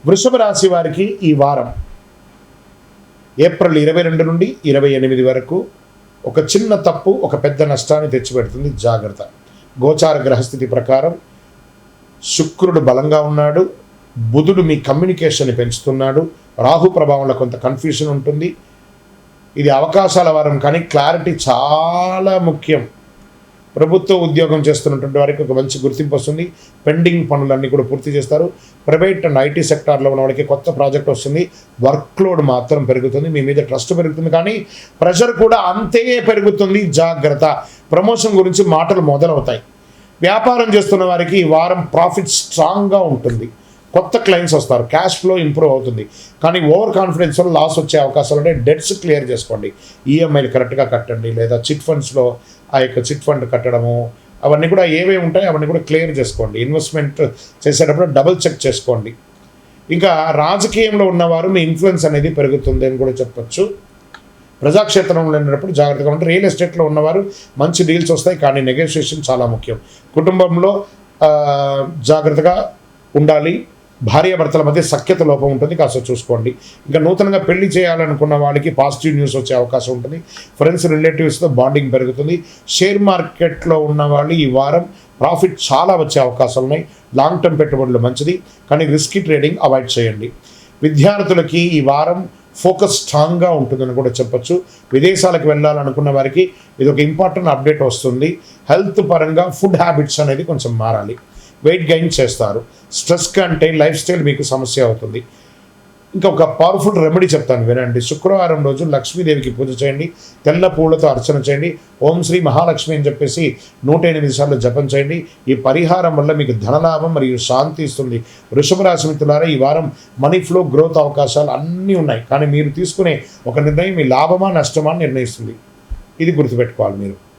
వృషభ రాశి వారికి ఈ వారం ఏప్రిల్ 22 నుండి 28 వరకు ఒక చిన్న తప్పు ఒక పెద్ద నష్టాన్ని తెచ్చిపెడుతుంది. జాగ్రత్త. గోచార గ్రహస్థితి ప్రకారం శుక్రుడు బలంగా ఉన్నాడు, బుధుడు మీ కమ్యూనికేషన్ని పెంచుతున్నాడు, రాహు ప్రభావంలో కొంత కన్ఫ్యూషన్ ఉంటుంది. ఇది అవకాశాల వారం, కానీ క్లారిటీ చాలా ముఖ్యం. ప్రభుత్వ ఉద్యోగం చేస్తున్నటువంటి వారికి ఒక మంచి గుర్తింపు వస్తుంది. పెండింగ్ పనులన్నీ కూడా పూర్తి చేస్తారు. ప్రైవేట్ అండ్ ఐటీ సెక్టార్లో ఉన్న వాళ్ళకి కొత్త ప్రాజెక్ట్ వస్తుంది. వర్క్లోడ్ మాత్రం పెరుగుతుంది, మీ మీద ట్రస్ట్ పెరుగుతుంది, కానీ ప్రెషర్ కూడా అంతే పెరుగుతుంది. జాగ్రత్త. ప్రమోషన్ గురించి మాటలు మొదలవుతాయి. వ్యాపారం చేస్తున్న వారికి ఈ వారం ప్రాఫిట్ స్ట్రాంగ్గా ఉంటుంది. కొత్త క్లయింట్స్ వస్తారు, క్యాష్ ఫ్లో ఇంప్రూవ్ అవుతుంది. కానీ ఓవర్ కాన్ఫిడెన్స్ వల్ల లాస్ వచ్చే అవకాశాలు ఉంటాయి. డెట్స్ క్లియర్ చేసుకోండి, ఈఎంఐలు కరెక్ట్గా కట్టండి, లేదా చిట్ ఫండ్స్లో ఆ యొక్క చిట్ ఫండ్ కట్టడము అవన్నీ కూడా ఏవేవి ఉంటాయి అవన్నీ కూడా క్లియర్ చేసుకోండి. ఇన్వెస్ట్మెంట్ చేసేటప్పుడు డబుల్ చెక్ చేసుకోండి. ఇంకా రాజకీయంలో ఉన్నవారు మీ ఇన్ఫ్లుయెన్స్ అనేది పెరుగుతుంది అని కూడా చెప్పచ్చు. ప్రజాక్షేత్రంలో ఉన్నప్పుడు జాగ్రత్తగా ఉంటే, రియల్ ఎస్టేట్లో ఉన్నవారు మంచి డీల్స్ వస్తాయి, కానీ నెగోషియేషన్ చాలా ముఖ్యం. కుటుంబంలో జాగ్రత్తగా ఉండాలి. భార్యాభర్తల మధ్య సఖ్యత లోపం ఉంటుంది, కాస్త చూసుకోండి. ఇంకా నూతనంగా పెళ్లి చేయాలనుకున్న వాళ్ళకి పాజిటివ్ న్యూస్ వచ్చే అవకాశం ఉంటుంది. ఫ్రెండ్స్ రిలేటివ్స్తో బాండింగ్ పెరుగుతుంది. షేర్ మార్కెట్లో ఉన్న వాళ్ళు ఈ వారం ప్రాఫిట్ చాలా వచ్చే అవకాశాలు ఉన్నాయి. లాంగ్ టర్మ్ పెట్టుబడులు మంచిది, కానీ రిస్కీ ట్రేడింగ్ అవాయిడ్ చేయండి. విద్యార్థులకి ఈ వారం ఫోకస్ స్ట్రాంగ్గా ఉంటుందని కూడా చెప్పచ్చు. విదేశాలకు వెళ్ళాలనుకున్న వారికి ఇది ఒక ఇంపార్టెంట్ అప్డేట్ వస్తుంది. హెల్త్ పరంగా ఫుడ్ హ్యాబిట్స్ అనేది కొంచెం మారాలి. వెయిట్ గెయిన్ చేస్తారు. స్ట్రెస్ కంటే లైఫ్ స్టైల్ మీకు సమస్య అవుతుంది. ఇంకా ఒక పవర్ఫుల్ రెమెడీ చెప్తాను, వినండి. శుక్రవారం రోజు లక్ష్మీదేవికి పూజ చేయండి, తెల్ల పూలతో అర్చన చేయండి, ఓం శ్రీ మహాలక్ష్మి అని చెప్పేసి 108 సార్లు జపం చేయండి. ఈ పరిహారం వల్ల మీకు ధనలాభం మరియు శాంతి ఇస్తుంది. వృషభ రాశి మిత్రులారా, ఈ వారం మనీ ఫ్లో, గ్రోత్ అవకాశాలు అన్నీ ఉన్నాయి, కానీ మీరు తీసుకునే ఒక నిర్ణయం మీ లాభమా నష్టమా నిర్ణయిస్తుంది. ఇది గుర్తుపెట్టుకోవాలి మీరు.